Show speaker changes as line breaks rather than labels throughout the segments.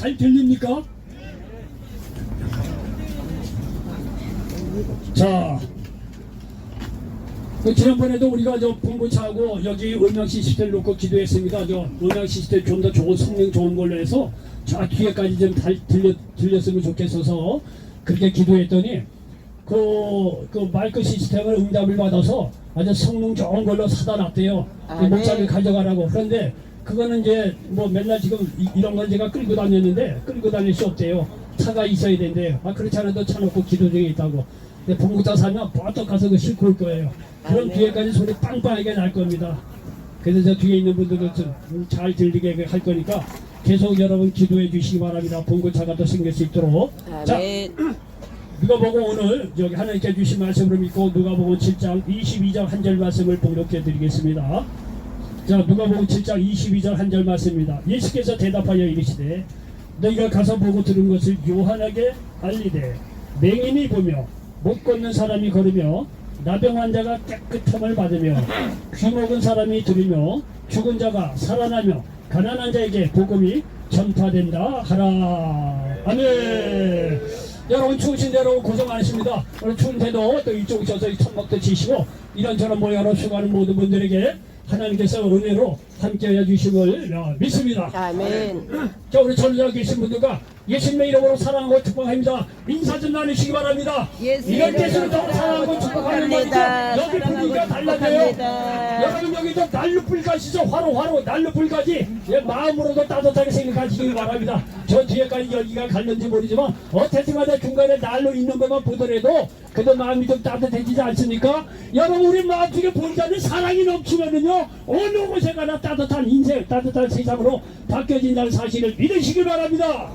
잘 들립니까? 자, 지난번에도 우리가 저 본고차하고 여기 음향 시스템을 놓고 기도했습니다. 저 음향 시스템 좀 더 좋은 성능 좋은 걸로 해서 저 뒤에까지 좀 들렸으면 좋겠어서 그렇게 기도했더니 그 마이크 시스템을 응답을 받아서 아주 성능 좋은 걸로 사다 놨대요. 목사를 가져가라고. 그런데 그거는 이제 뭐 맨날 지금 이런 걸 제가 끌고 다녔는데 끌고 다닐 수 없대요. 차가 있어야 된대요. 그렇지 않아도 차 놓고 기도 중에 있다고. 근데 본국자 사면 뻗떡 가서 그 싣고 올 거예요. 그럼 뒤에까지 소리 빵빵하게 날 겁니다. 그래서 저 뒤에 있는 분들도 좀 잘 들리게 할 거니까 계속 여러분 기도해 주시기 바랍니다. 본국차가 더 생길 수 있도록. 자, 누가복음 오늘 여기 하나님께 주신 말씀으로 믿고 누가복음 7장 22절 한 절 말씀을 봉독해 드리겠습니다. 자, 누가복음 7장 22절 한 절 말씀입니다. 예수께서 대답하여 이르시되 너희가 가서 보고 들은 것을 요한에게 알리되 맹인이 보며 못 걷는 사람이 걸으며 나병 환자가 깨끗함을 받으며 귀 먹은 사람이 들으며 죽은 자가 살아나며 가난한 자에게 복음이 전파된다 하라. 아멘. 여러분 추우신데 여러분 고생 많으십니다. 오늘 추운데도 또 이쪽 저서 천막도 치시고 이런저런 모여로 수고하는 모든 분들에게 하나님께서 은혜로 함께해 주심을 믿습니다.
아멘.
자, 우리 전주에 계신 분들과 예수님의 이름으로 사랑하고 축복합니다. 인사 좀 나누시기 바랍니다. 이런 데서는 더 사랑하고 축복하는 말이죠. 여기 분위기가 달라져요. 여러분 여기 좀 날루불 가시죠. 화로 날루불까지 마음으로도 따뜻하게 생각하시기 바랍니다. 저 뒤에까지 여기가 갈는지 모르지만 어쨌든간에 중간에 날로 있는 것만 보더라도 그래도 마음이 좀 따뜻해지지 않습니까? 여러분 우리 마음속에 보이자는 사랑이 넘치면은요 어느 곳에 가나 따뜻한 인생, 따뜻한 세상으로 바뀌어진다는 사실을 믿으시길 바랍니다.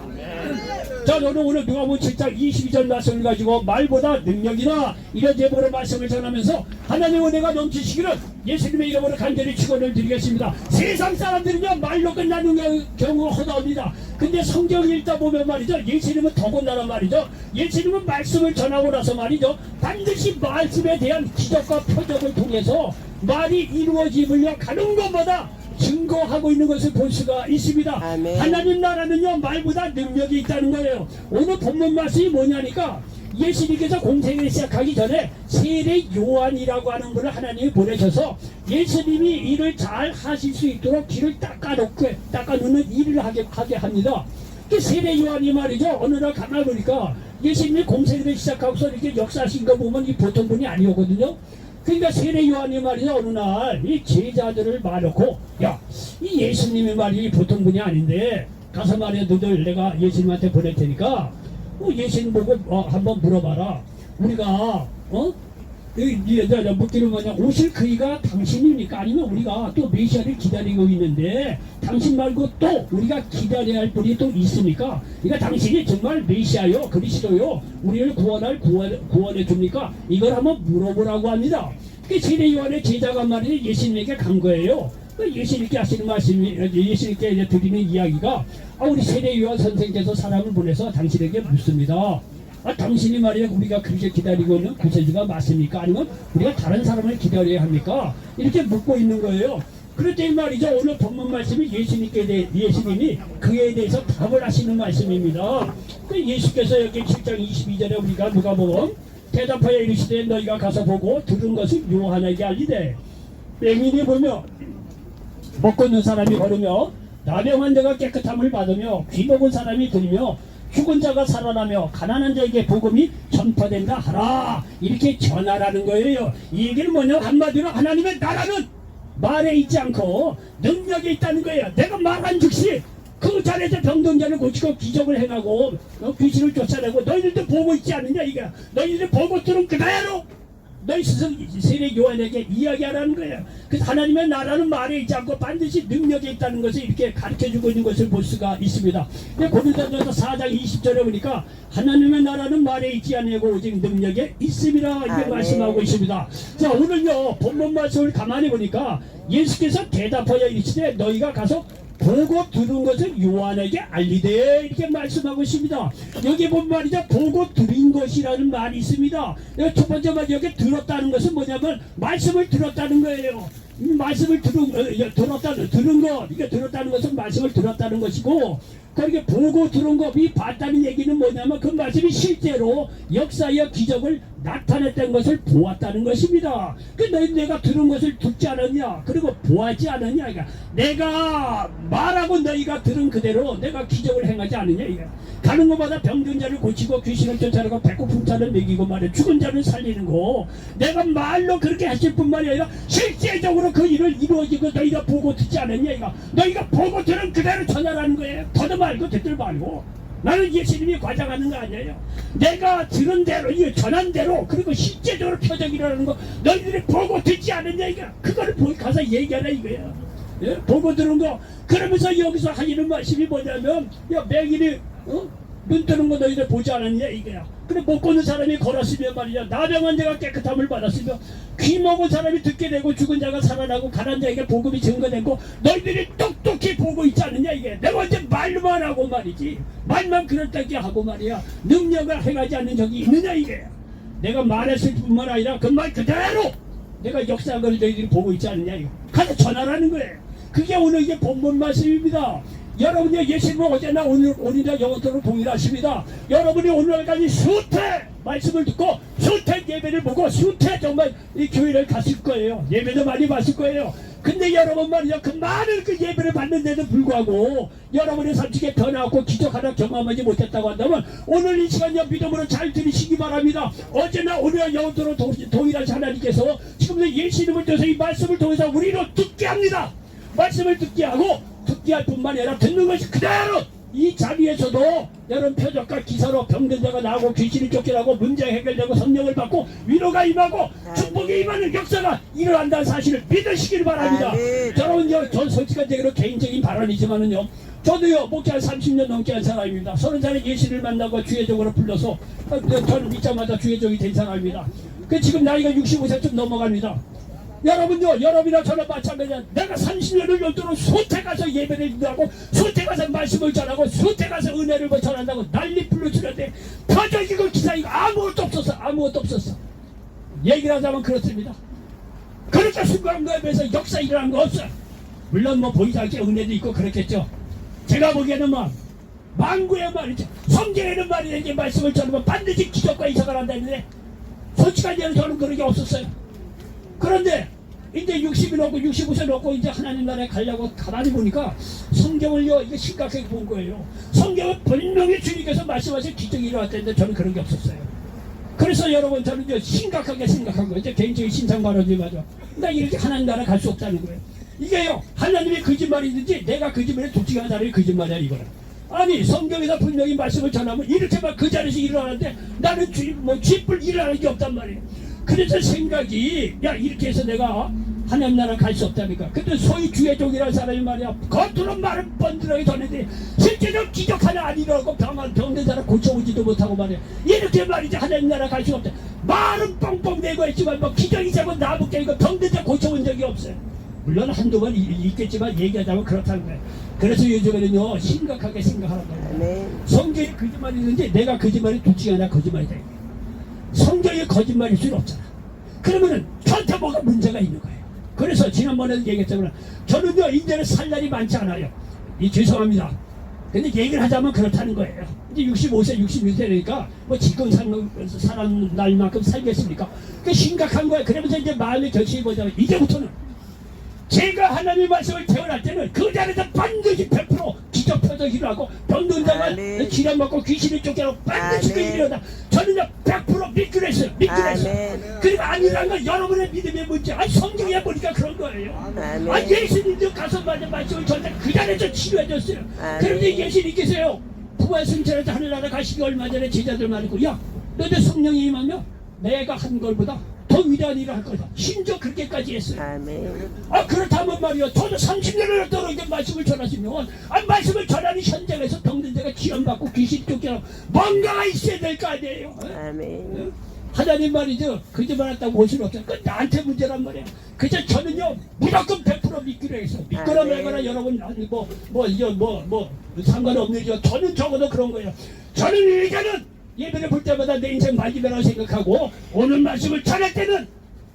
자, 저는 오늘 누가복음 7장 22절 말씀을 가지고 말보다 능력이나 이런 제목으로 말씀을 전하면서 하나님의 은혜가 넘치시기를 예수님의 이름으로 간절히 축원을 드리겠습니다. 세상 사람들은요 말로 끝나는 경우가 허다합니다. 근데 성경 읽다 보면 말이죠, 예수님은 더군다나 말이죠, 예수님은 말씀을 전하고 나서 말이죠, 반드시 말씀에 대한 기적과 표적을 통해서 말이 이루어짐을 가는 것마다 증거하고 있는 것을 볼 수가 있습니다.
아멘.
하나님 나라는요 말보다 능력이 있다는 거예요. 오늘 본문 말씀이 뭐냐니까 예수님께서 공생을 시작하기 전에 세례 요한이라고 하는 분을 하나님이 보내셔서 예수님이 일을 잘 하실 수 있도록 길을 닦아놓는 일을 하게 합니다. 그 세례 요한이 말이죠, 어느 날 가만 보니까 예수님이 공생을 시작하고서 이렇게 역사하신 거 보면 이 보통 분이 아니었거든요. 그러니까 세례 요한이 말이죠, 어느 날 이 제자들을 말놓고 야, 이 예수님이 말이 보통 분이 아닌데 가서 말이야 너들 내가 예수님한테 보낼 테니까 예수님 보고 한번 물어봐라. 우리가 묻기를 뭐냐, 오실 그이가 당신입니까? 아니면 우리가 또 메시아를 기다리고 있는데 당신 말고 또 우리가 기다려야 할 분이 또 있습니까? 그러니까 당신이 정말 메시아요, 그리스도요, 우리를 구원해 줍니까? 이걸 한번 물어보라고 합니다. 그 세례 요한의 제자가 말이죠, 예수님에게 간 거예요. 예수님께 하시는 말씀이, 예수님께 드리는 이야기가 우리 세례 요한 선생께서 사람을 보내서 당신에게 묻습니다. 당신이 말이야 우리가 그렇게 기다리고 있는 구세주가 맞습니까? 아니면 우리가 다른 사람을 기다려야 합니까? 이렇게 묻고 있는 거예요. 그랬더니 말이죠, 오늘 본문 말씀이 예수님이 그에 대해서 답을 하시는 말씀입니다. 그 예수께서 여기 7장 22절에 우리가 누가복음 대답하여 이르시되 너희가 가서 보고 들은 것을 요한에게 알리되 맹인이 보며 못 걷는 사람이 걸으며 나병 환자가 깨끗함을 받으며 귀 먹은 사람이 들으며 죽은 자가 살아나며 가난한 자에게 복음이 전파된다 하라. 이렇게 전하라는 거예요. 이 얘기는 뭐냐, 한마디로 하나님의 나라는 말에 있지 않고 능력이 있다는 거예요. 내가 말한 즉시 그 자리에서 병든 자를 고치고 기적을 행하고 귀신을 쫓아내고 너희들도 보고 있지 않느냐. 이게 너희들 보고 들은 그대로 너희 스스로 세례 요한에게 이야기하라는 거예요. 그래서 하나님의 나라는 말에 있지 않고 반드시 능력이 있다는 것을 이렇게 가르쳐주고 있는 것을 볼 수가 있습니다. 고린도전서 4장 20절에 보니까 하나님의 나라는 말에 있지 아니하고 오직 능력에 있음이라 이렇게 말씀하고 있습니다. 자, 오늘요 본문 말씀을 가만히 보니까 예수께서 대답하여 이르시되 너희가 가서 보고 들은 것을 요한에게 알리되 이렇게 말씀하고 있습니다. 여기 보면 말이죠, 보고 들은 것이라는 말이 있습니다. 첫 번째 말 여기 들었다는 것은 뭐냐면 말씀을 들었다는 거예요. 이 말씀을 들은 것, 이게 들었다는 것은 말씀을 들었다는 것이고, 그렇게 보고 들은 거, 이 봤다는 얘기는 뭐냐면 그 말씀이 실제로 역사의 기적을 나타냈다는 것을 보았다는 것입니다. 그 내가 들은 것을 듣지 않았냐, 그리고 보았지 않았냐, 그러니까 내가 말하고 너희가 들은 그대로 내가 기적을 행하지 않느냐, 이게 가는 것마다 병든 자를 고치고 귀신을 쫓아내고 배고픈 자를 먹이고 말이야, 죽은 자를 살리는 거, 내가 말로 그렇게 하실 뿐만이 아니라 실제적으로 그 일을 이루어지고 너희가 보고 듣지 않았냐, 이거 너희가 보고 들은 그대로 전하라는 거예요. 더도 말고 듣들 말고. 나는 예수님이 과장하는 거 아니에요. 내가 들은 대로, 이거 전한 대로, 그리고 실제적으로 표적이라는 거 너희들이 보고 듣지 않았냐, 이거 그거를 가서 얘기하라 이거야. 예? 보고 들은 거. 그러면서 여기서 하시는 말씀이 뭐냐면, 야, 맹인이 눈 뜨는 거 너희들 보지 않았냐, 이거야. 그래, 못 보는 사람이 걸었으면 말이야, 나병한 자가 깨끗함을 받았으며, 귀 먹은 사람이 듣게 되고, 죽은 자가 살아나고, 가난 자에게 복음이 증거되고, 너희들이 똑똑히 보고 있지 않느냐, 이게. 내가 언제 말만 하고 말이지, 말만 그럴듯하게 하고 말이야, 능력을 행하지 않는 적이 있느냐, 이게. 내가 말했을 뿐만 아니라 그 말 그대로 내가 역사한 걸 너희들이 보고 있지 않느냐, 이거. 가서 전하라는 거예요. 그게 오늘 이게 본문 말씀입니다. 여러분이 예수님은 어제나 오늘이나 영원토록 동일하십니다. 여러분이 오늘까지 수태 말씀을 듣고 수태 예배를 보고 수태 정말 이 교회를 갔을 거예요. 예배도 많이 봤을 거예요. 근데 여러분 말이야, 그 많은 그 예배를 받는데도 불구하고 여러분의 삶속에 변화하고 기적 하나 경험하지 못했다고 한다면 오늘 이 시간에 믿음으로 잘 들으시기 바랍니다. 어제나 오늘이나 영원토록 동일하신 하나님께서 지금도 예수님을 통해서 이 말씀을 통해서 우리로 듣게 합니다. 말씀을 듣게 하고 듣게 할 뿐만 아니라 듣는 것이 그대로 이 자리에서도 여러분 표적과 기사로 병든 자가 나오고 귀신이 쫓겨나고 문제 해결되고 성령을 받고 위로가 임하고 축복이 임하는 역사가 일어난다는 사실을 믿으시길 바랍니다. 저는 전 솔직한 개인적인 발언이지만은요, 저도요 목회 한 30년 넘게 한 사람입니다. 30살에 예수를 만나고 주회적으로 불러서 저는 믿자마자 주회적이 된 사람입니다. 그 지금 나이가 65세쯤 넘어갑니다. 여러분요, 여러분이나 저는 마찬가지야. 내가 30년을 넘도록 소태 가서 예배를 인도하고 소태 가서 말씀을 전하고 소태 가서 은혜를 전한다고 난리 불러주는데 표적이고 기사이고 아무것도 없었어. 아무것도 없었어. 얘기를 하자면 그렇습니다. 그렇게 순간 거에 비해서 역사 일어난 거 없어요. 물론 뭐 보이지 않게 은혜도 있고 그렇겠죠. 제가 보기에는 뭐 망구에 말이죠, 성경에는 말이야, 이제 말씀을 전하면 반드시 기적과 이사가 난다는데 솔직한 얘기는 저는 그런 게 없었어요. 그런데 이제 60이 넘고 65세 넘고 이제 하나님 나라에 가려고 가만히 보니까 성경을요, 이게 심각하게 본 거예요. 성경은 분명히 주님께서 말씀하신 기적이 일어났다는데 저는 그런 게 없었어요. 그래서 여러분, 저는요 심각하게 생각한 거예요. 이제 개인적인 신상 발언이 맞아. 나 이렇게 하나님 나라 갈 수 없다는 거예요. 이게요, 하나님이 거짓말이든지 내가 거짓말에 독직한 사람이 거짓말이야, 이거는. 아니, 성경에서 분명히 말씀을 전하면 이렇게만 그 자리에서 일어나는데 나는 쥐뿔 일어나는 게 없단 말이에요. 그래서 생각이, 야, 이렇게 해서 내가 하나님 나라 갈 수 없다니까. 근데 소위 주의종이라는 사람이 말이야, 겉으로 말은 번들하게 전했는데 실제로 기적 하나 안 일어나고 병든 사람 고쳐오지도 못하고 말이야. 이렇게 말이지 하나님 나라 갈 수 없다. 말은 뻥뻥 내고 했지만 뭐 기적이 자고 나붙게 이거 병든 자 고쳐온 적이 없어요. 물론 한두 번 있겠지만 얘기하자면 그렇다는 거예요. 그래서 요즘에는요 심각하게 생각하는 거예요. 성경에 거짓말이 있는데 내가 거짓말이 둘 중에 하나 거짓말이다. 성경이 거짓말일 수는 없잖아. 그러면은 저한테 뭐가 문제가 있는 거예요. 그래서 지난번에도 얘기했지만 저는요 이제는 살 날이 많지 않아요. 죄송합니다. 근데 얘기를 하자면 그렇다는 거예요. 이제 65세, 66세니까 뭐 지금 사는 날만큼 살겠습니까? 그게 심각한 거예요. 그러면서 이제 마음의 결심이 뭐냐면 이제부터는 제가 하나님의 말씀을 태어날 때는 그 자리에서 반드시 100% 기적 표적이 일어나고 병든 자가 질환 받고 귀신이 쫓겨나고 반드시 그 일이 일어나. 저는요 100% 믿기로 했어요. 믿기로 했어요. 그리고 아니라는 건 여러분의 믿음의 문제. 아니 성경에 보니까 그런 거예요. 아 예수님도 가서 말씀을 전해 그 자리에서 치료해줬어요. 그런데 예수님께서요 부활 승천해서 하늘나라 가시기 얼마 전에 제자들 말이고, 야 너네 성령이 임하면 내가 한 걸보다 더 위대한 일을 할 거다. 심지어 그렇게까지 했어요. 아 그렇다면 말이야, 저도 30년을 넘도록 이제 말씀을 전하시면 말씀을 전하는 현장에서 병든 자가 지원받고 귀신 쫓겨나고 뭔가가 있어야 될 거 아니에요. 하나님 말이죠, 거짓말 했다고 볼 수는 없어요. 그건 나한테 문제란 말이에요. 그래서 저는요 무조건 100% 믿기로 했어요. 믿거나 말거나 여러분 상관없는 일이죠. 저는 적어도 그런 거예요. 저는 이제는 예배를 볼 때마다 내 인생 마지막이라고 생각하고 오늘 말씀을 전할 때는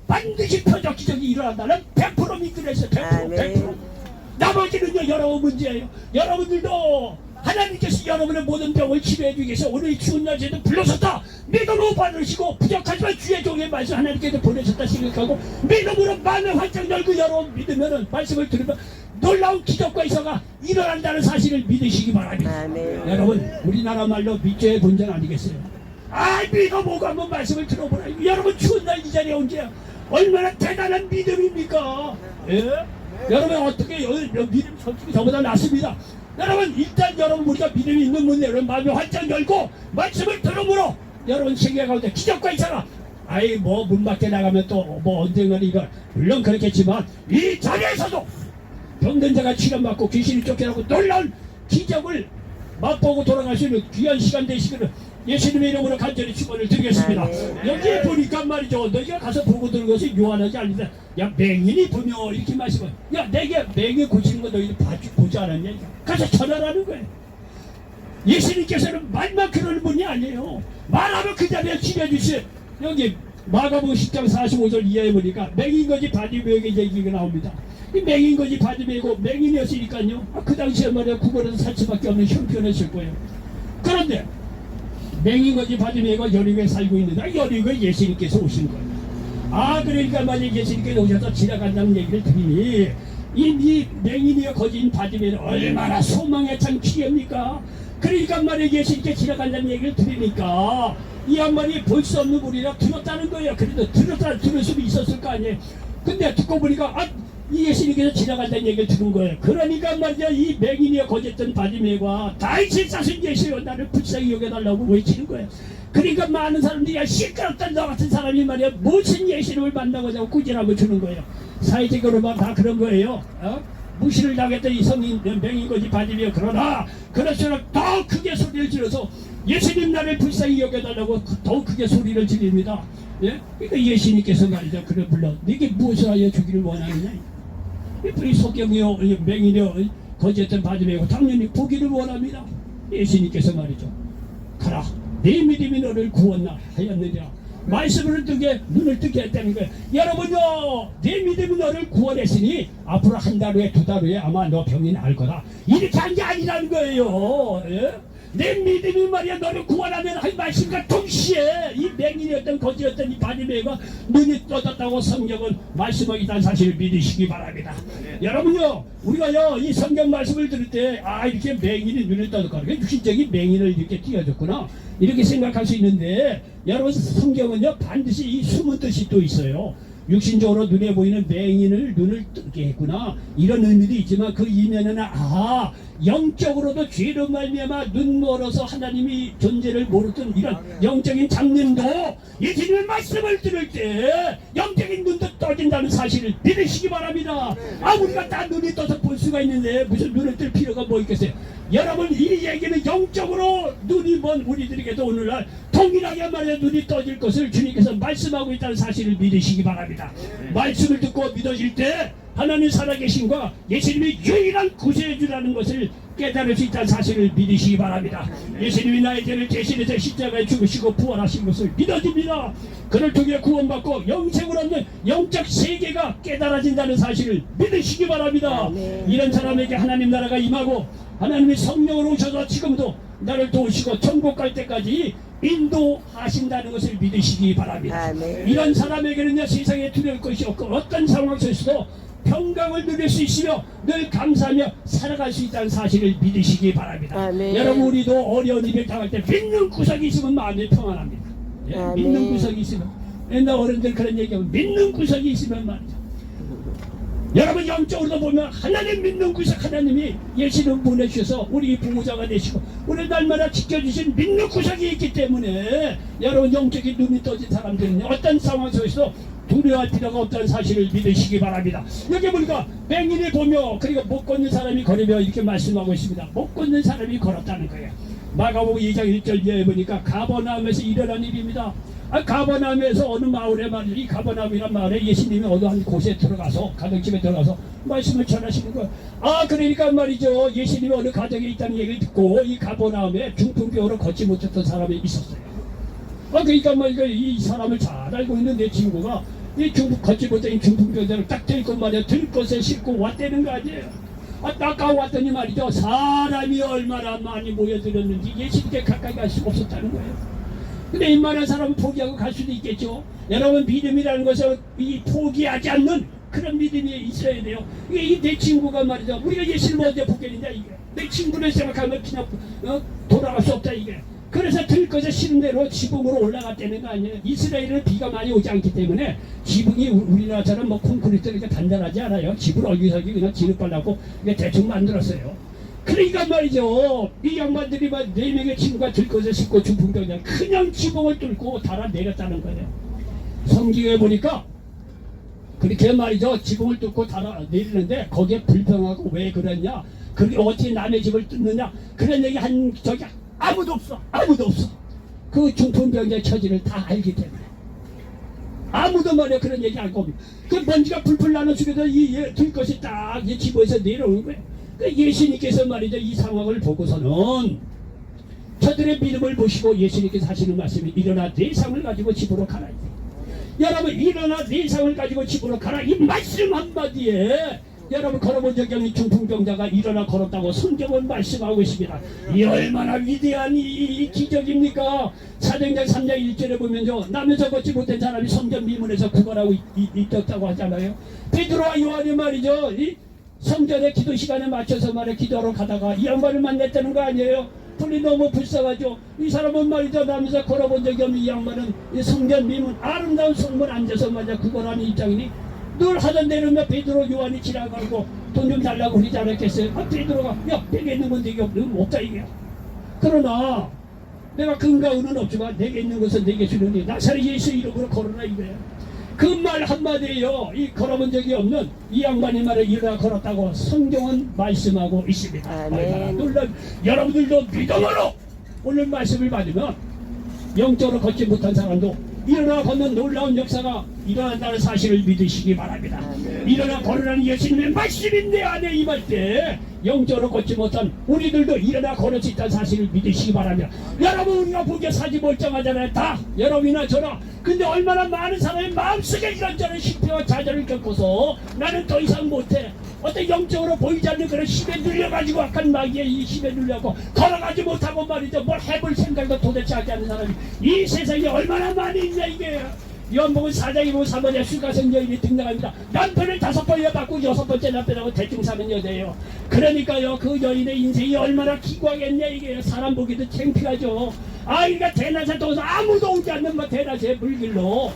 반드시 표적 기적이 일어난다는 100% 믿기로 했어요. 100%. 100%. 나머지는요 여러분 문제예요. 여러분들도 하나님께서 여러분의 모든 병을 치료해 주기 위해서 오늘 이 추운 날씨에도 불러섰다 믿음으로 받으시고 부족하지만 주의 종의 말씀 하나님께서 보내셨다 생각하고 믿음으로 마음을 활짝 열고 여러분 믿으면은 말씀을 들으면 놀라운 기적과 이사가 일어난다는 사실을 믿으시기 바랍니다. 여러분 우리나라 말로 믿자의 본전 아니겠어요? 아 믿어보고 한번 말씀을 들어보라. 여러분 추운 날 이 자리에 온 게 얼마나 대단한 믿음입니까? 예? 여러분 어떻게 믿음 솔직히 저보다 낫습니다. 여러분 일단 여러분 우리가 믿음이 있는 분들 여러분 마음을 활짝 열고 말씀을 들음으로 여러분 세계 가운데 기적과 이사가 아이 뭐 문 밖에 나가면 또 뭐 언젠가는 이거 물론 그렇겠지만 이 자리에서도 병든 자가 치료받고 귀신이 쫓겨나고 놀라운 기적을 맛보고 돌아갈 수 있는 귀한 시간 되시기를 예수님의 이름으로 간절히 축원을 드리겠습니다. 여기에 보니까 말이죠. 너희가 가서 보고 들은 것이 요한하지 않는다. 야 맹인이 보며 이렇게 말씀을 야 내게 맹인 고치는 거 너희들 보지 않았냐. 가서 전하라는 거예요. 예수님께서는 말만 그러는 분이 아니에요. 말하면 그 자리에 치료해 주세요. 여기 마가복음 10장 45절 이하에 보니까 맹인거지 바디메오에게 얘기가 나옵니다. 이 맹인거지 바디메오고 맹인이었으니까요. 그 당시에 말이야 구걸에서 살 수밖에 없는 형편이었을 거예요. 그런데 맹인거지 바디메오가 여리고에 살고 있는데 여리고에 예수님께서 오신 거예요. 아 그러니까 만약 예수님께서 오셔서 지나간다는 얘기를 들으니 이 맹인이여 거지인 바디메오는 얼마나 소망에 찬 기회입니까? 그러니까 말이야 예수님께 지나간다는 얘기를 들으니까 이 양반이 볼 수 없는 우리라 들었다는 거예요. 그래도 들을 수도 있었을 거 아니에요. 근데 듣고 보니까 이 예수님께서 지나간다는 얘기를 들은 거예요. 그러니까 말이야 이 맹인이여 거짓던 바디메오가 다윗의 자손 예수여 나를 불쌍히 여겨달라고 외치는 거예요. 그러니까 많은 사람들이 야 시끄럽다 너 같은 사람이 말이야 무슨 예수님을 만나고자 하고 꾸지람을 주는 거예요. 사회적으로만 다 그런 거예요. 무시를 당했던 이 성인 맹인거지 바디메오 그러나 그럴수록 더 크게 소리를 질러서 예수님 나를 불쌍히 여겨달라고 더 크게 소리를 지릅니다. 예? 그러니까 예수님께서 말이죠. 그래 불러 네게 무엇을 하여 주기를 원하느냐. 이 속경이요 맹인이요 거짓된 바디메오고 당연히 보기를 원합니다. 예수님께서 말이죠. 가라 네 믿음이 너를 구원하였느니라. 말씀을 뜨게 눈을 뜨게 했다는 거예요. 여러분요 내 믿음이 너를 구원했으니 앞으로 한 달 후에 두 달 후에 아마 너 병이 나을 거다 이렇게 한 게 아니라는 거예요. 예? 내 믿음이 말이야 너를 구원하면 할 말씀과 동시에 이 맹인이었던 거지였던 이 바디메오가 눈이 떠졌다고 성경은 말씀하고 있다는 사실을 믿으시기 바랍니다. 여러분요 우리가요 이 성경 말씀을 들을 때 이렇게 맹인이 눈을 떠졌구나 육신적인 맹인을 이렇게 띄워줬구나 이렇게 생각할 수 있는데 여러분 성경은요 반드시 이 숨은 뜻이 또 있어요. 육신적으로 눈에 보이는 맹인을 눈을 뜨게 했구나 이런 의미도 있지만 그 이면에는 영적으로도 죄로 말미암아 눈 멀어서 하나님이 존재를 모르던 이런 영적인 장면도 예수님의 말씀을 들을 때 영적인 눈도 떠진다는 사실을 믿으시기 바랍니다. 우리가 다 눈이 떠서 볼 수가 있는데 무슨 눈을 뜰 필요가 뭐 있겠어요. 여러분 이 얘기는 영적으로 눈이 먼 우리들에게도 오늘날 동일하게 말해 눈이 떠질 것을 주님께서 말씀하고 있다는 사실을 믿으시기 바랍니다. 말씀을 듣고 믿어질 때 하나님 살아계신과 예수님이 유일한 구세주라는 것을 깨달을 수 있다는 사실을 믿으시기 바랍니다. 예수님이 나의 죄를 대신해서 십자가에 죽으시고 부활하신 것을 믿어집니다. 그를 통해 구원받고 영생을 얻는 영적 세계가 깨달아진다는 사실을 믿으시기 바랍니다. 이런 사람에게 하나님 나라가 임하고 하나님이 성령으로 오셔서 지금도 나를 도우시고 천국 갈 때까지 인도하신다는 것을 믿으시기 바랍니다. 이런 사람에게는요 세상에 두려울 것이 없고 어떤 상황 속에서도 평강을 누릴 수 있으며 늘 감사하며 살아갈 수 있다는 사실을 믿으시기 바랍니다. 여러분 우리도 어려운 일을 당할 때 믿는 구석이 있으면 마음이 평안합니다. 믿는 구석이 있으면 옛날 어른들 그런 얘기하면 믿는 구석이 있으면 말이죠. 여러분 영적으로도 보면 하나님 믿는 구석 하나님이 예수님 보내주셔서 우리 보호자가 되시고 우리 날마다 지켜주신 믿는 구석이 있기 때문에 여러분 영적인 눈이 떠진 사람들은 어떤 상황 속에서도 두려워할 필요가 없다는 사실을 믿으시기 바랍니다. 여기 보니까 맹인을 보며 그리고 못 걷는 사람이 걸으며 이렇게 말씀하고 있습니다. 못 걷는 사람이 걸었다는 거예요. 마가복음 2장 1절에 보니까 가버나움에서 일어난 일입니다. 가버나움에서 어느 마을에 말이죠. 이 가버나움이란 마을에 예수님이 어느 한 곳에 들어가서 가정집에 들어가서 말씀을 전하시는 거예요. 그러니까 말이죠. 예수님이 어느 가정에 있다는 얘기를 듣고 이 가버나움에 중풍병으로 걷지 못했던 사람이 있었어요. 그러니까 말이죠. 이 사람을 잘 알고 있는 내 친구가 이 중풍 걷지 못한 중풍병자를 딱 들고 말이야 들것에 싣고 왔다는 거 아니에요. 아까 왔더니 말이죠 사람이 얼마나 많이 모여들었는지 예수님께 가까이 갈 수가 없었다는 거예요. 근데 이만한 사람은 포기하고 갈 수도 있겠죠. 여러분 믿음이라는 것은 이 포기하지 않는 그런 믿음이 있어야 돼요. 이게 내 친구가 말이죠 우리가 예수님을 언제 보겠느냐 이게 내 친구를 생각하면 그냥 돌아갈 수 없다 이게. 그래서 들것에 실은 대로 지붕으로 올라갔다는 거 아니에요. 이스라엘은 비가 많이 오지 않기 때문에 지붕이 우리나라처럼 뭐 콘크리트 이렇게 단단하지 않아요. 집을 얼기설기 그냥 지름발라고 대충 만들었어요. 그러니까 말이죠 이 양반들이 막 4명의 친구가 들것에 싣고 중풍병자 그냥 지붕을 뚫고 달아 내렸다는 거예요. 성경에 보니까 그렇게 말이죠 지붕을 뚫고 달아 내리는데 거기에 불평하고 왜 그랬냐 그게 어떻게 남의 집을 뚫느냐 그런 얘기 한 적이 아무도 없어. 아무도 없어. 그 중풍병자의 처지를 다 알기 때문에 아무도 말이야 그런 얘기 안 하고 그 먼지가 풀풀 나는 속에서 이 들것이 딱 이 집에서 내려오는 거예요. 그 예수님께서 말이죠 이 상황을 보고서는 저들의 믿음을 보시고 예수님께서 하시는 말씀이 일어나 네 상을 가지고 집으로 가라. 여러분 일어나 네 상을 가지고 집으로 가라 이 말씀 한마디에 여러분 걸어본 적이 없는 중풍병자가 일어나 걸었다고 성경은 말씀하고 있습니다. 이 얼마나 위대한 이 기적입니까? 사도행전 3장 1절에 보면요 나면서 걷지 못한 사람이 성전 미문에서 구걸하고 있었다고 하잖아요. 베드로와 요한이 말이죠 이 성전의 기도 시간에 맞춰서 말해 기도하러 가다가 이 양반을 만났다는 거 아니에요. 둘이 너무 불쌍하죠. 이 사람은 말이죠 나면서 걸어본 적이 없는 이 양반은 이 성전 미문 아름다운 성문 앉아서 말이야 구걸하는 입장이니 늘 하던 대로 베드로 요한이 지나가고 돈 좀 달라고 그러지 않았겠어요? 베드로가 야 내게 있는 건 내게 없다 이게. 그러나 내가 근과 은은 없지만 내게 있는 것은 내게 주느니 나사렛 예수 이름으로 걸어라 이거예요. 그 말 한마디에요 이 걸어본 적이 없는 이 양반이 말에 일어나 걸었다고 성경은 말씀하고 있습니다. 놀라 여러분들도 믿음으로 오늘 말씀을 받으면 영적으로 걷지 못한 사람도 일어나 걷는 놀라운 역사가 일어난다는 사실을 믿으시기 바랍니다. 일어나 걸으라는 예수님의 말씀이 내 안에 임할 때 영적으로 걷지 못한 우리들도 일어나 걸을 수 있다는 사실을 믿으시기 바랍니다. 여러분 우리가 보기에 사지 멀쩡하잖아요. 다 여러분이나 저나. 근데 얼마나 많은 사람의 마음속에 이런저런 실패와 좌절을 겪어서 나는 더 이상 못해. 어떤 영적으로 보이지 않는 그런 힘에 눌려가지고 악한 마귀의 이 힘에 눌려고 걸어가지 못하고 말이죠 뭘 해볼 생각도 도대체 하지 않는 사람이 이 세상에 얼마나 많이 있냐 이게. 요한복음 4장에 보면 3번에 수가성 여인이 등장합니다. 남편을 5번이나 받고 6번째 남편하고 대충 사는 여자예요. 그러니까요 그 여인의 인생이 얼마나 기구하겠냐 이게. 사람 보기도 창피하죠. 아이가 대낮에 더워서 아무도 오지 않는 대낮에 물길로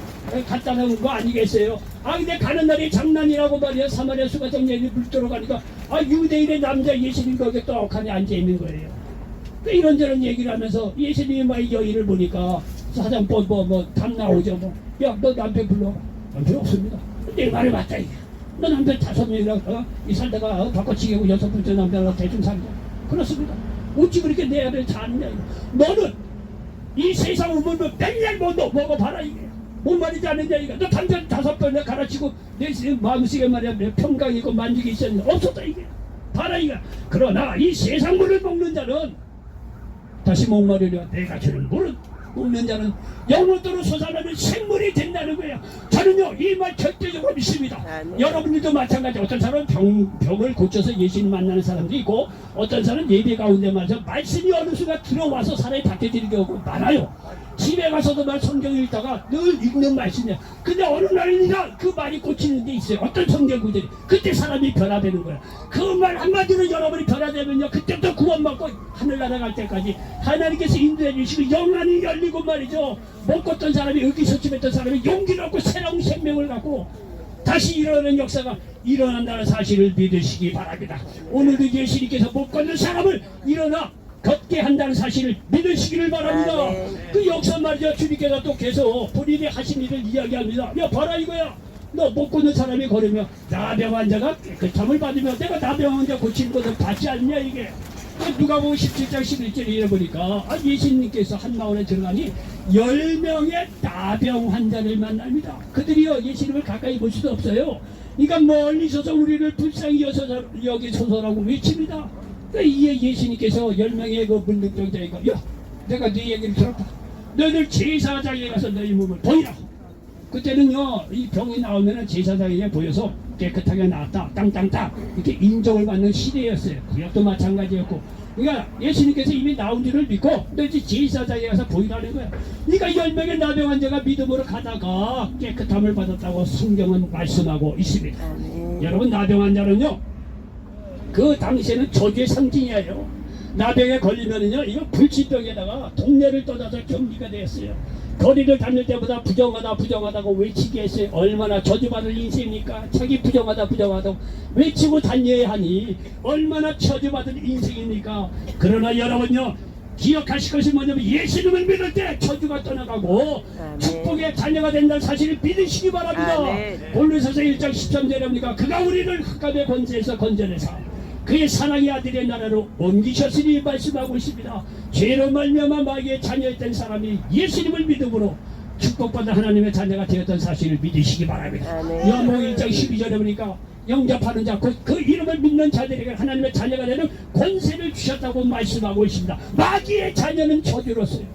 갖다 놓은 거 아니겠어요. 근데 가는 날이 장난이라고 말이야. 사마리아 수가성 여인이 물 들어가니까 유대인의 남자 예수님 거기에 떡하니 앉아있는 거예요. 이런저런 얘기를 하면서 예수님이 막 여인을 보니까 사장 답 나오죠 야 너 남편 불러. 남편 없습니다. 내 말이 맞다 이게. 너 남편 5명이랑 이 살다가 바꿔치기고 6번째 남편하고 대충 산다. 그렇습니다. 어찌 그렇게 내 아들 사느냐 이거. 너는 이 세상 오면 맨날 너 먹어봐라 이게. 뭔 말이지 않느냐 이거. 너 남편 5번이나 갈아치고 내 마음속에 말이야 평강이고 만족이 있었는데 없었다 이게. 봐라 이거. 그러나 이 세상 물을 먹는 자는 다시 목마르려 내가 주는 물은 먹는 자는 영원토록 솟아나는 생물이 된다는 거예요. 저는요 이 말 절대적으로 믿습니다. 여러분들도 마찬가지. 어떤 사람은 병을 고쳐서 예수님 만나는 사람도 있고 어떤 사람은 예배 가운데 말해서 말씀이 어느 순간 들어와서 사람이 바뀌어지는 경우가 많아요. 집에 가서도 말 성경 읽다가 늘 읽는 말씀이야. 근데 어느 날이나 그 말이 꽂히는 게 있어요. 어떤 성경 구절이. 그때 사람이 변화되는 거야. 그 말 한마디로 여러분이 변화되면요 그때부터 구원받고 하늘나라 갈 때까지 하나님께서 인도해 주시고 영안이 열리고 말이죠. 못 걷던 사람이 의기소침했던 사람이 용기를 얻고 새로운 생명을 갖고 다시 일어나는 역사가 일어난다는 사실을 믿으시기 바랍니다. 오늘도 예수님께서 못 걷는 사람을 일어나 걷게 한다는 사실을 믿으시기를 바랍니다. 그 역사 말이죠. 주님께서 또 계속 본인이 하신 일을 이야기합니다. 야 봐라 이거야. 너 못 걷는 사람이 걸으며 나병 환자가 깨끗함을 받으며 내가 나병 환자 고치는 것을 받지 않냐 이게. 누가복음 17장 11절에 읽어보니까 예수님께서 한마을에 들어가니 10명의 나병 환자를 만납니다. 그들이요 예수님을 가까이 볼 수도 없어요. 그러니까 멀리 서서 우리를 불쌍히 여기소서라고 외칩니다. 이에 예수님께서 10명의 그 문둥병자에게 야 내가 네 얘기를 들었다. 너희들 제사장에 가서 너희 몸을 보이라. 그때는요 이 병이 나오면은 제사장에게 보여서 깨끗하게 나았다 땅땅땅 이렇게 인정을 받는 시대였어요. 구약도 마찬가지였고. 그러니까 예수님께서 이미 나온 줄을 믿고 또 이제 제사장에 가서 보이라는 거야. 그러니까 10명의 나병 환자가 믿음으로 가다가 깨끗함을 받았다고 성경은 말씀하고 있습니다. 여러분 나병 환자는요 그 당시에는 저주의 상징이에요. 나병에 걸리면은요 이거 불치병에다가 동네를 떠나서 격리가 되었어요. 거리를 다닐 때보다 부정하다 부정하다고 외치게 했어요. 얼마나 저주받을 인생입니까? 자기 부정하다고 외치고 다녀야 하니 얼마나 저주받을 인생입니까? 그러나 여러분요 기억하실 것이 뭐냐면 예수님을 믿을 때 저주가 떠나가고 축복의 자녀가 된다는 사실을 믿으시기 바랍니다. 골로새서 1장 13절에 보니까 그가 우리를 흑암의 권세에서 건져내사 그의 사랑의 아들의 나라로 옮기셨으니 말씀하고 있습니다. 죄로 말미암아 마귀의 자녀였던 사람이 예수님을 믿음으로 축복받은 하나님의 자녀가 되었던 사실을 믿으시기 바랍니다. 요한복음 1장 12절에 보니까 영접하는 자, 그 이름을 믿는 자들에게 하나님의 자녀가 되는 권세를 주셨다고 말씀하고 있습니다. 마귀의 자녀는 저주로서요.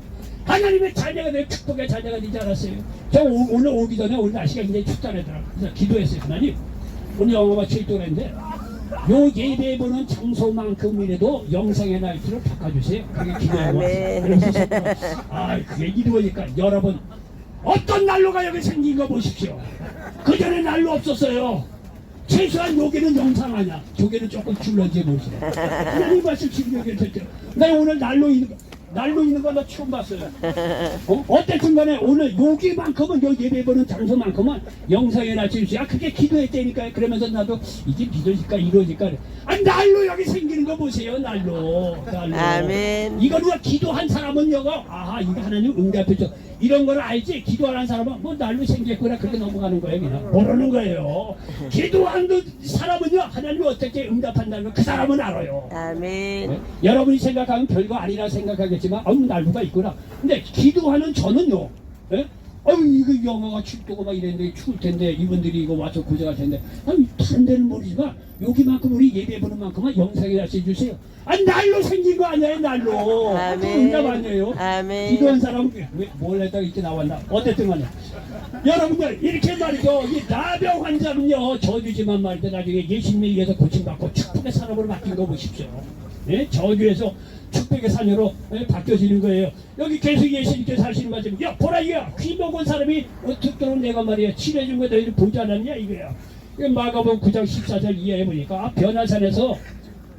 하나님의 자녀가 되는 축복의 자녀가 되지 않았어요. 저 오늘 오기 전에 오늘 날씨가 굉장히 춥다더라고요. 그래서 기도했어요. 하나님 오늘 영화가 출동했는데 요 예배 보는 장소만큼이라도 영상의 날씨로 바꿔주세요. 그게 기도하고 왔어요. 그게 이루어지니까 여러분 어떤 난로가 여기 생긴 거 보십시오. 그 전에 난로 없었어요. 최소한 여기는 영상 아니야. 저기는 조금 줄런지 모르세요. 하나님 말씀 지금 여기 됐죠. 나 오늘 난로 있는 거 나 처음 봤어요. 어쨌든 간에 오늘 여기만큼은 요 예배 보는 장소만큼은 영상에 낮춰주세요. 그게 기도했다니까요. 그러면서 나도 이게 믿어질까 이루어질까. 난로 여기 생기는 거 보세요. 난로.
아멘.
이걸 우리가 기도한 사람은 이거 이거 하나님 응답해줘. 이런 걸 알지. 기도하는 사람은 뭐 난로 생겼구나 그렇게 넘어가는 거예요. 그냥 모르는 거예요. 기도하는 사람은요 하나님이 어떻게 응답한다는 걸 그 사람은 알아요.
아멘.
여러분이 생각하면 별거 아니라 생각하겠지만 난로가 있구나. 근데 기도하는 저는요 이거 영화가 춥고 막 이랬는데 추울 텐데 이분들이 이거 와서 고생할 텐데 다른 데는 모르지만 여기만큼 우리 예배 보는 만큼은 영상에 다시 해주세요. 날로 생긴 거 아니에요. 날로. 응답 아니에요. 기도한 사람은 뭘 했다가 이렇게 나왔나. 어쨌든 간에 여러분들 이렇게 말이죠. 이 나병 환자는요 저주지만 말이죠. 나중에 예수님에 의해서 고침받고 축복의 사람으로 바뀐 거 보십시오. 저주에서 축복의 사녀로 바뀌어지는 거예요. 여기 계속 예수님께서 하시는 말씀, 보라 이거야. 귀 먹은 사람이 어떻게 내가 말이야 치료해준 거 너희들 보지 않았냐 이거야. 마가복음 9장 14절 이해해 보니까 변화산에서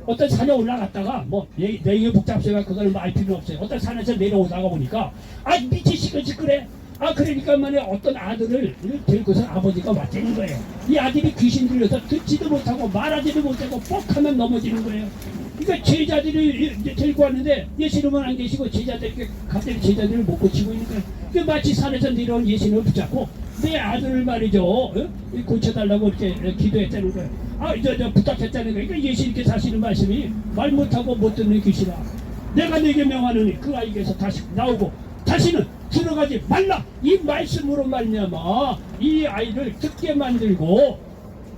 어떤 산에 올라갔다가 내용이 복잡해가 그걸 말 필요 없어요. 어떤 산에서 내려오다가 보니까 밑이 시끌시끌해. 그러니까 만에 어떤 아들을 데리고서 아버지가 왔다는 거예요. 이 아들이 귀신 들려서 듣지도 못하고 말하지도 못하고 뻑하면 넘어지는 거예요. 그러니까 제자들이 데리고 왔는데 예수님은 안 계시고 제자들께 갑자기 제자들을 못 고치고 있는 거예요. 마치 산에서 내려온 예수님을 붙잡고 내 아들을 말이죠 고쳐달라고 이렇게 기도했다는 거예요. 부탁했다는 거예요. 그러니까 예수님께서 하시는 말씀이 말 못하고 못 듣는 귀신아 내가 네게 명하노니 그 아이에게서 다시 나오고 다시는 들어가지 말라. 이 말씀으로 말미암아 이 아이를 듣게 만들고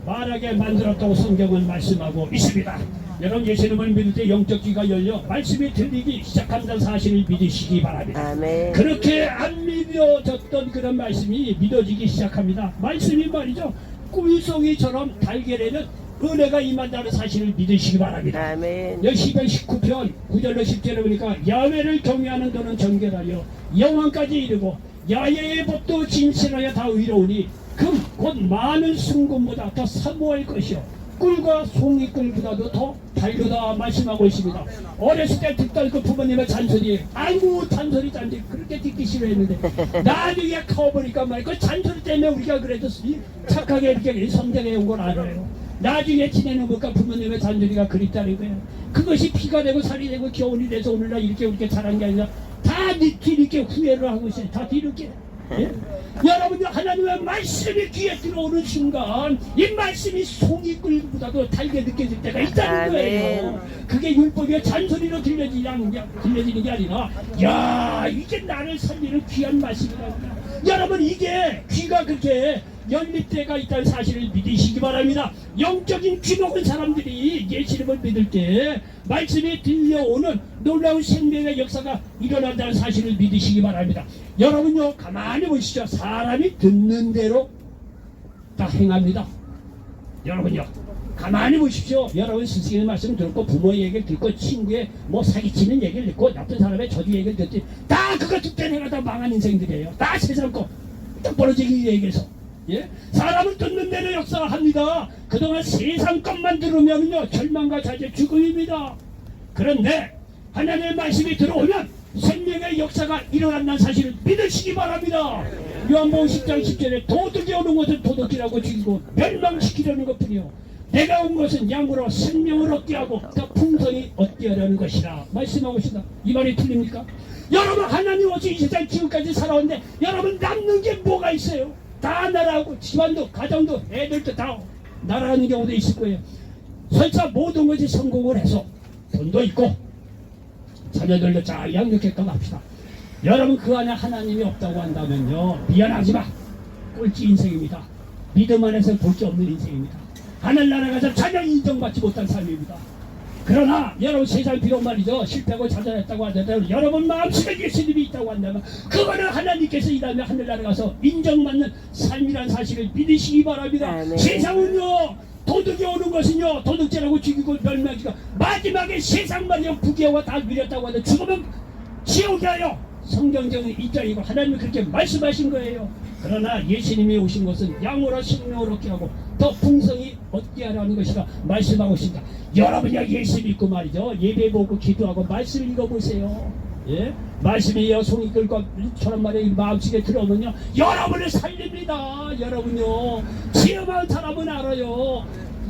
말하게 만들었다고 성경은 말씀하고 있습니다. 여러분 예수님을 믿을 때 영적 귀가 열려 말씀이 들리기 시작한다는 사실을 믿으시기 바랍니다.
아멘.
그렇게 안 믿어졌던 그런 말씀이 믿어지기 시작합니다. 말씀이 말이죠 꿀송이처럼 달걀에는 은혜가 임한다는 사실을 믿으시기 바랍니다.
아멘.
시편 19편 9절로 10절에 보니까 야훼를 경외하는 너는 정결하여 영원까지 이르고 야훼의 법도 진실하여 다 의로우니 금 곧 많은 순금보다 더 사모할 것이요 꿀과 송이꿀보다도 더 달고다 말씀하고 있습니다. 어렸을 때 듣던 그 부모님의 잔소리 잔소리 그렇게 듣기 싫어했는데 나중에 커보니까 말이야 그 잔소리 때문에 우리가 그래도 착하게 이렇게 성장해 온 걸 알아요. 나중에 지내는 것과 부모님의 잔소리가 그립다는 거예요. 그것이 피가 되고 살이 되고 겨울이 돼서 오늘날 이렇게 자란 게 아니라 다 뒤늦게 후회를 하고 있어요. 다 뒤늦게. 여러분들 하나님의 말씀이 귀에 들어오는 순간 이 말씀이 송이꿀보다도 달게 느껴질 때가 있다는 거예요. 그게 율법의 잔소리로 들려지는 게 아니라 이게 나를 살리는 귀한 말씀이라고. 여러분 이게 귀가 그렇게 연립대가 있다는 사실을 믿으시기 바랍니다. 영적인 귀 먹은 사람들이 예수님을 믿을 때 말씀이 들려오는 놀라운 생명의 역사가 일어난다는 사실을 믿으시기 바랍니다. 여러분요, 가만히 보시죠. 사람이 듣는 대로 다 행합니다. 여러분요, 가만히 보십시오. 여러분 스승의 말씀 듣고 부모의 얘기를 듣고 친구의 뭐 사기치는 얘기를 듣고 나쁜 사람의 저주 얘기를 듣지, 다 그거 듣던 해가 다 망한 인생들이에요. 다 세상 거 똑부러지기 얘기해서. 예? 사람은 듣는 대로 역사합니다. 그동안 세상 것만 들으면요 절망과 자제 죽음입니다. 그런데 하나님의 말씀이 들어오면 생명의 역사가 일어난다는 사실을 믿으시기 바랍니다. 요한복음 10장 10절에 도둑이 오는 것은 도둑질하고 죽이고 멸망시키려는 것뿐이요 내가 온 것은 양으로 생명을 얻게 하고 더 풍성히 얻게 하려는 것이라 말씀하고 있습니다. 이 말이 틀립니까? 여러분, 하나님 없이 이 세상 지금까지 살아왔는데 여러분 남는 게 뭐가 있어요? 다 나라하고 집안도 가정도 애들도 다 나라하는 경우도 있을 거예요. 설사 모든 것이 성공을 해서 돈도 있고 자녀들도 잘 양육했다고 합시다. 여러분, 그 안에 하나님이 없다고 한다면요 미안하지만 꼴찌 인생입니다. 믿음 안에서 볼 게 없는 인생입니다. 하늘나라 가서 자녀 인정받지 못한 삶입니다. 그러나 여러분 세상 비록 말이죠 실패하고 좌절했다고 하더라도 여러분 마음속에 예수님이 있다고 한다면 그거는 하나님께서 이 다음에 하늘나라 가서 인정받는 삶이라는 사실을 믿으시기 바랍니다. 세상은요 도둑이 오는 것은요 도둑질하고 죽이고 멸망시키고 마지막에 세상 말이요 부귀와 다 누렸다고 하는데 죽으면 지옥이에요. 성경적인 입장이고 하나님이 그렇게 말씀하신 거예요. 그러나 예수님이 오신 것은 양으로 생명을 얻게 하고 더 풍성히 얻게 하라는 것이라 말씀하고 있습니다. 여러분이 예수 믿고 말이죠 예배 보고 기도하고 말씀 읽어보세요. 예? 말씀이요 송이글과 저런 말이 마음속에 들어오면요 여러분을 살립니다. 여러분요 체험한 사람은 알아요.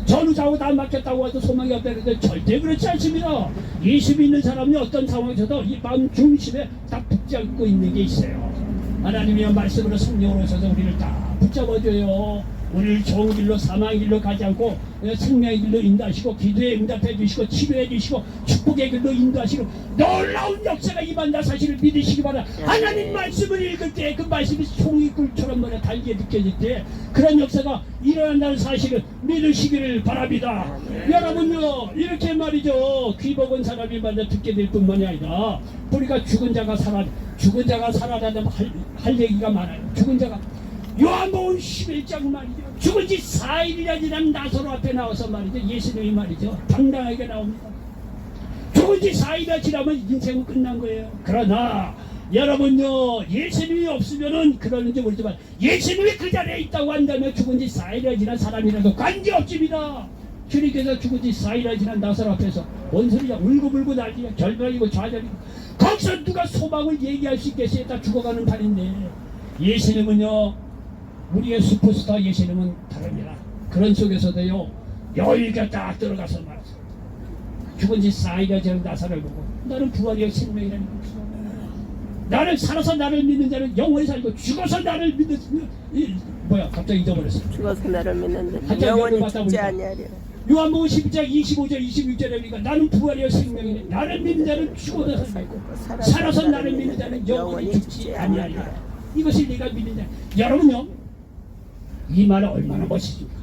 전우자고 다 맡겼다고 해도 소망이 없다는데 절대 그렇지 않습니다. 예수 믿는 사람이 어떤 상황에서도 이 마음 중심에 딱 붙잡고 있는 게 있어요. 하나님이 말씀으로 성령으로 오셔서 우리를 다 붙잡아줘요. 우리를 좋은 길로 사망의 길로 가지 않고 생명의 길로 인도하시고 기도에 응답해 주시고 치료해 주시고 축복의 길로 인도하시고 놀라운 역사가 임한다 사실을 믿으시기 바랍니다. 하나님 말씀을 읽을 때 그 말씀이 송이꿀처럼 뭐냐 달게 느껴질 때 그런 역사가 일어난다는 사실을 믿으시기를 바랍니다. 여러분요 이렇게 말이죠 귀 먹은 사람이 만나 듣게 될 뿐만이 아니라 우리가 죽은 자가 살아나면 할 얘기가 많아요. 죽은 자가 요한복음 11장 말이죠. 죽은 지 4일이나 지난 나사로 앞에 나와서 말이죠. 예수님이 말이죠. 당당하게 나옵니다. 죽은 지 4일이나 지나면 인생은 끝난 거예요. 그러나 여러분요 예수님이 없으면은 그러는지 모르지만 예수님이 그 자리에 있다고 한다면 죽은 지 4일이나 지난 사람이라도 관계없습니다. 주님께서 죽은 지 4일이나 지난 나사로 앞에서 뭔 소리야 울고불고 난리야 절망이고 좌절이고 거기서 누가 소망을 얘기할 수 있겠어요. 다 죽어가는 판인데 예수님은요 우리의 슈퍼스타 예수님은 다릅니다. 그런 속에서도요 여유가 딱 들어가서 말이죠. 죽은 지 4일이나 지난 나사를 보고 나는 부활이요 생명이라는 것이죠. 나를 살아서 나를 믿는 자는 영원히 살고 죽어서 나를 믿는 갑자기 잊어버렸어.
죽어서 나를 믿는 자는 영원히 죽지 아니하리라.
요한복음 12장 25절 26절에 보니까 나는 부활이요 생명이니 나를 믿는 자는 죽어도 살고 살아서 나를 믿는 자는 영원히 죽지 아니하리라. 이것이 네가 믿는 자. 여러분요 이 말은 얼마나 멋있습니까?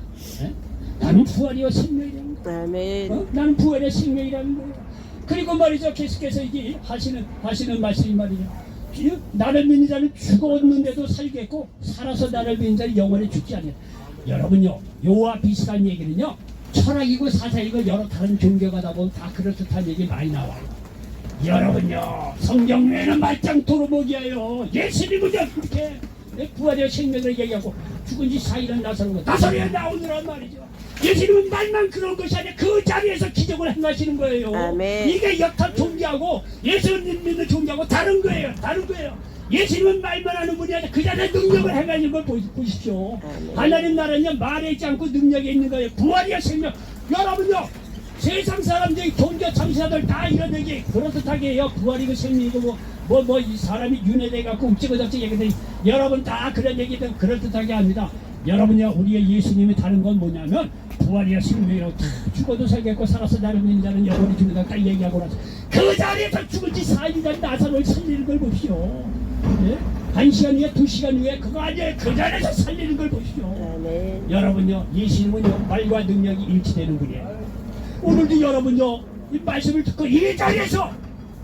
에? 나는 부활이요 생명이라는 거예요.
아멘.
나는 부활이요 생명이라는 거예요. 그리고 말이죠 계속해서 이게 하시는 말씀이 말이죠. 나를 믿는 자는 죽었는데도 살겠고 살아서 나를 믿는 자는 영원히 죽지 않아요. 여러분요 요와 비슷한 얘기는요 철학이고 사상이고 여러 다른 종교가다 보면 다 그럴듯한 얘기 많이 나와요. 여러분요 성경 외에는 말짱토로 먹이에요. 예수님은요 그렇게 부활의 생명을 얘기하고 죽은 지 4일은 나사로에 나오느란 말이죠. 예수님은 말만 그런 것이 아니라 그 자리에서 기적을 행하시는 거예요.
아멘.
이게 역사 종교하고 예수님 믿는 종교하고 다른 거예요. 예수님은 말만 하는 분이 아니라 그 자리에 능력을 행하는 걸 보십시오.
아멘.
하나님 나라는요 말에 있지 않고 능력에 있는 거예요. 부활이야 생명. 여러분요 세상 사람들이 종교 참신자들 다 이런 얘기 그렇듯하게 해요. 부활이고 생명이고 뭐 이 사람이 윤회돼 갖고 우찌고 저찌 얘기들 여러분 다 그런 얘기들 그럴듯하게 합니다. 여러분요 우리의 예수님이 다른 건 뭐냐면 부활이야 생명이라고 죽어도 살겠고 살아서 나를 믿는 자는 영원히 죽는다 딱 얘기하고 나서 그 자리에서 죽은 지 4일이나 나사로를 살리는 걸 보십시오. 네? 1시간 후에 2시간 후에 그거 아니에요. 그 자리에서 살리는 걸 보시죠.
아멘.
여러분요, 예수님은요 말과 능력이 일치되는 분이에요. 오늘도 여러분요 이 말씀을 듣고 이 자리에서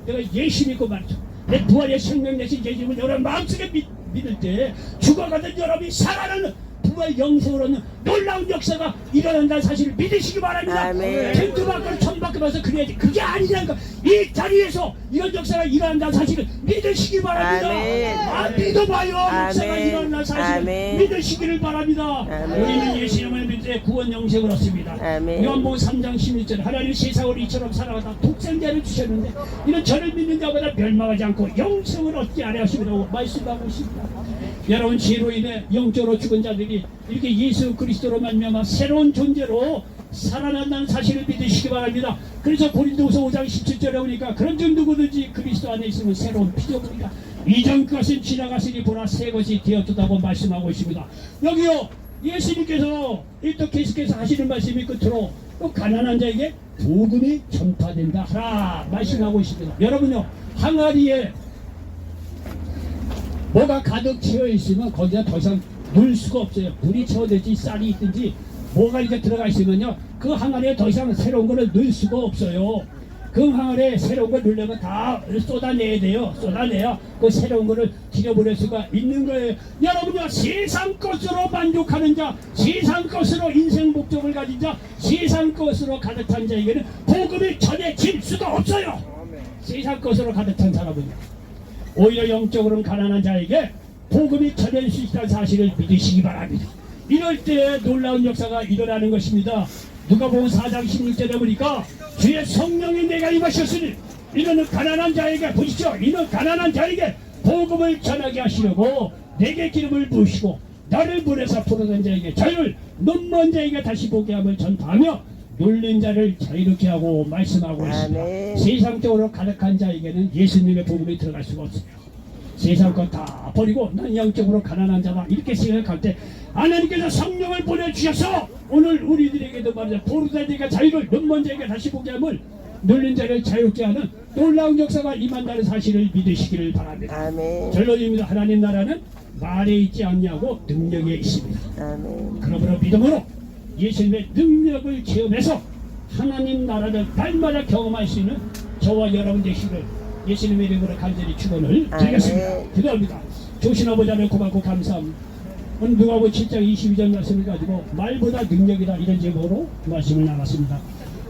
내가 예수 믿고 말이죠. 내 부활의 생명 내신 예수님을 여러분 마음속에 믿을 때 죽어가던 여러분이 살아나는 부활 영생으로는 놀라운 역사가 일어난다는 사실을 믿으시기 바랍니다.
아멘.
천주 밖으로 천 밖으로 가서 그래야지. 그게 아니냐니까. 이 자리에서 이런 역사가 일어난다는 사실을 믿으시기 바랍니다.
아멘.
아, 믿어봐요. 역사가
아멘.
일어난 사실을
아멘.
믿으시기를 바랍니다.
아멘.
우리는 예수님을 믿을 구원 영생을 얻습니다.
아멘.
요한복음 3장 16절 하나님 세상을 이처럼 사랑하다 독생자를 주셨는데 이는 저를 믿는 자보다 멸망하지 않고 영생을 얻게 하려 하시라고 말씀하고 있습니다. 여러분 죄로 인해 영적으로 죽은 자들이 이렇게 예수 그리스도로 말미암아 새로운 존재로 살아난다는 사실을 믿으시기 바랍니다. 그래서 고린도후서 5장 17절에 보니까 그런 중 누구든지 그리스도 안에 있으면 새로운 피조물이다. 이전 것은 지나갔으니 보라 새 것이 되었다고 말씀하고 있습니다. 여기요 예수님께서 또 계속해서 하시는 말씀이 끝으로 또 가난한 자에게 복음이 전파된다 하라 말씀하고 있습니다. 여러분요 항아리에 뭐가 가득 채워 있으면 거기다 더 이상 넣을 수가 없어요. 물이 채워들지 쌀이 있든지 뭐가 이렇게 들어가 있으면요 그 항아리에 더 이상 새로운 거를 넣을 수가 없어요. 그 항아리에 새로운 걸 넣으려면 다 쏟아내야 돼요. 쏟아내야 그 새로운 거를 들여보낼 수가 있는 거예요. 여러분요 세상 것으로 만족하는 자, 세상 것으로 인생 목적을 가진 자, 세상 것으로 가득 찬 자에게는 복음이 전해질 수가 없어요. 세상 것으로 가득 찬 사람은요 오히려 영적으로는 가난한 자에게 복음이 전할 수 있다는 사실을 믿으시기 바랍니다. 이럴 때 놀라운 역사가 일어나는 것입니다. 누가복음 4장 16절에 보니까 주의 성령이 내가 임하셨으니 이는 가난한 자에게 보시죠. 이는 가난한 자에게 복음을 전하게 하시려고 내게 기름을 부으시고 나를 보내사 부르던 자에게 자유를 눈먼 자에게 다시 보게 함을 전파하며 놀린 자를 자유롭게 하고 말씀하고 있습니다.
아멘.
세상적으로 가득한 자에게는 예수님의 복음이 들어갈 수가 없습니다. 세상 것 다 버리고 난 영적으로 가난한 자다 이렇게 생각할 때 하나님께서 성령을 보내주셔서 오늘 우리들에게도 말이죠. 부르던 자에게 자유를 눈먼 자에게 다시 보게 함을 놀린 자를 자유롭게 하는 놀라운 역사가 임한다는 사실을 믿으시기를 바랍니다.
아멘.
결론입니다. 하나님 나라는 말에 있지 않냐고 능력에 있습니다.
아멘.
그러므로 믿음으로 예수님의 능력을 체험해서 하나님 나라를 날마다 경험할 수 있는 저와 여러분 되시기를 예수님의 이름으로 간절히 축원을 드리겠습니다.
아멘.
기도합니다. 조신 아버지를 고맙고 감사합니다. 오늘 누가복음 7장 22절 말씀을 가지고 말보다 능력이다 이런 제목으로 말씀을 나눴습니다.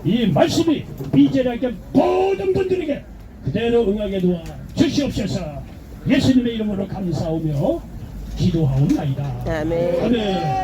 이 말씀이 미제하게 모든 분들에게 그대로 응하게 도와 주시옵소서. 예수님의 이름으로 감사하며 기도하옵나이다.
아멘.
아멘.